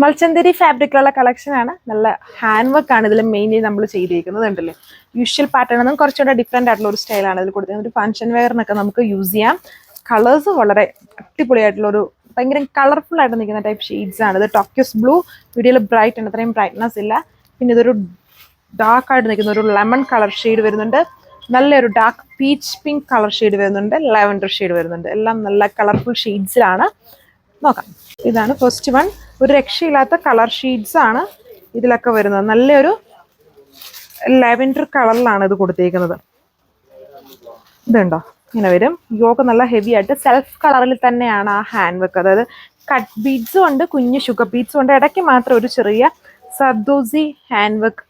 മൽച്ചന്തേരി ഫാബ്രിക്കുള്ള കളക്ഷനാണ്. നല്ല hand work ആണ് ഇതിൽ മെയിൻലി നമ്മൾ ചെയ്തിരിക്കുന്നത്. ഉണ്ടല്ലേ, യൂഷ്വൽ പാറ്റേൺ ഒന്നും കുറച്ചുകൂടെ ഡിഫറെൻ്റ് ആയിട്ടുള്ള ഒരു സ്റ്റൈലാണ് ഇതിൽ കൊടുത്തത്. ഒരു ഫംഗ്ഷൻ വെയറിനൊക്കെ നമുക്ക് യൂസ് ചെയ്യാം. കളേഴ്സ് വളരെ അടിപൊളിയായിട്ടുള്ളൊരു ഭയങ്കര കളർഫുൾ ആയിട്ട് നിൽക്കുന്ന ടൈപ്പ് ഷെയ്ഡ്സ് ആണ്. ഇത് ടോക്യോസ് ബ്ലൂ, വീഡിയോയിൽ ബ്രൈറ്റ് ആണ്, അത്രയും ബ്രൈറ്റ്നസ് ഇല്ല. പിന്നെ ഇതൊരു ഡാർക്ക് ആയിട്ട് നിൽക്കുന്ന ഒരു ലെമൺ കളർ ഷെയ്ഡ് വരുന്നുണ്ട്. നല്ലൊരു dark peach pink colour shade വരുന്നുണ്ട്. ലാവൻഡർ ഷെയ്ഡ് വരുന്നുണ്ട്. എല്ലാം നല്ല കളർഫുൾ ഷെയ്ഡ്സിലാണ്. നോക്കാം, ഇതാണ് ഫസ്റ്റ് വൺ. ഒരു രക്ഷയില്ലാത്ത കളർ ഷെയ്ഡ്സ് ആണ് ഇതിലൊക്കെ വരുന്നത്. നല്ലൊരു ലാവൻഡർ കളറിലാണ് ഇത് കൊടുത്തിരിക്കുന്നത്. ഇതുണ്ടോ, ഇങ്ങനെ വരും. യോഗ നല്ല ഹെവി ആയിട്ട് സെൽഫ് കളറിൽ തന്നെയാണ് ആ ഹാൻഡ് വർക്ക്. അതായത് കട്ട് ബീഡ്സും ഉണ്ട്, കുഞ്ഞ് ഷുഗർ ബീഡ്സും ഉണ്ട്. ഇടയ്ക്ക് മാത്രം ഒരു ചെറിയ സർദോസി ഹാൻഡ് വർക്ക്,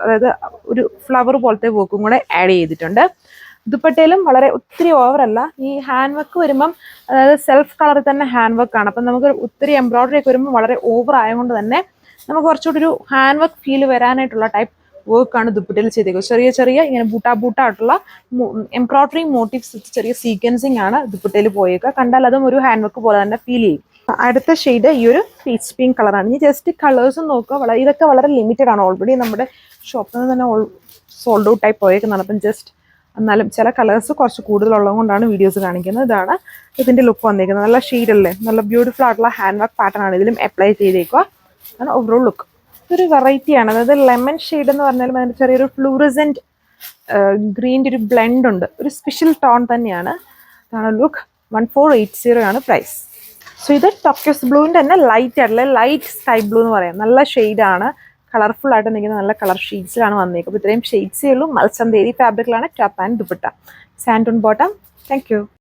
അതായത് ഒരു ഫ്ലവർ പോലത്തെ വർക്കും കൂടെ ആഡ് ചെയ്തിട്ടുണ്ട്. ദുപ്പട്ടയിലും വളരെ ഒത്തിരി ഓവറല്ല. ഈ ഹാൻഡ് വർക്ക് വരുമ്പം അതായത് സെൽഫ് കളറിൽ തന്നെ ഹാൻഡ് വർക്ക് ആണ്. അപ്പം നമുക്ക് ഒത്തിരി എംബ്രോയിഡറി ഒക്കെ വരുമ്പോൾ വളരെ ഓവർ ആയതുകൊണ്ട് തന്നെ നമുക്ക് കുറച്ചുകൂടി ഒരു ഹാൻഡ് വർക്ക് ഫീൽ വരാനായിട്ടുള്ള ടൈപ്പ് വർക്കാണ് ദുപ്പട്ടയിൽ ചെയ്തേക്കുന്നത്. ചെറിയ ചെറിയ ഇങ്ങനെ ബൂട്ടായിട്ടുള്ള എംബ്രോയിഡറി മോട്ടീവ്സ്, ചെറിയ സീക്വൻസിങ് ആണ് ദുപ്പട്ടയിൽ പോയേക്കുക. കണ്ടാൽ അതും ഒരു ഹാൻഡ് വർക്ക് പോലെ തന്നെ ഫീൽ ചെയ്യും. അടുത്ത ഷെയ്ഡ് ഈ ഒരു പീച്ച് പിങ്ക് കളറാണ്. ഇനി ജസ്റ്റ് കളേഴ്സും നോക്കുക. ഇതൊക്കെ വളരെ ലിമിറ്റഡ് ആണ്. ഓൾറെഡി നമ്മുടെ ഷോപ്പിൽ നിന്ന് തന്നെ സോൾഡ് ഔട്ട് ആയി പോയേക്കുന്നതാണ്. അപ്പം ജസ്റ്റ് എന്നാലും ചില കളേഴ്സ് കുറച്ച് കൂടുതലുള്ളത് കൊണ്ടാണ് വീഡിയോസ് കാണിക്കുന്നത്. ഇതാണ് ഇതിൻ്റെ ലുക്ക് വന്നിരിക്കുന്നത്. നല്ല ഷെയ്ഡല്ലേ, നല്ല ബ്യൂട്ടിഫുൾ ആയിട്ടുള്ള ഹാൻഡ് വർക്ക് പാറ്റേൺ ആണ് ഇതിലും അപ്ലൈ ചെയ്തേക്കുക. അതാണ് ഓവറോൾ ലുക്ക്. ഇതൊരു വെറൈറ്റിയാണ്. അതായത് ലെമൺ ഷെയ്ഡ് എന്ന് പറഞ്ഞാലും അതിന് ചെറിയൊരു ഫ്ലൂറസെൻറ്റ് ഗ്രീൻ്റെ ഒരു ബ്ലെൻഡ് ഉണ്ട്. ഒരു സ്പെഷ്യൽ ടോൺ തന്നെയാണ്. ഇതാണ് ലുക്ക്. 1480 ആണ് പ്രൈസ്. സോ ഇത് ടോക്യോസ് ബ്ലൂവിൻ്റെ തന്നെ ലൈറ്റ് ആയിട്ടുള്ള ലൈറ്റ് സ്കൈ ബ്ലൂ എന്ന് പറയാം. നല്ല ഷെയ്ഡാണ്, കളർഫുൾ ആയിട്ട് നിൽക്കുന്ന നല്ല കളർ ഷെയ്ഡ്സിലാണ് വന്നേക്കുന്നത്. അപ്പോൾ ഇത്രയും ഷെയ്ഡ്സേ ഉള്ളൂ. മൽച്ചന്തേരി ഫാബ്രിക്കിലാണ് ടോപ്പ് ആൻഡ് ദുപ്പട്ട. സാൻഡൂൺ ബോട്ടം. Thank U.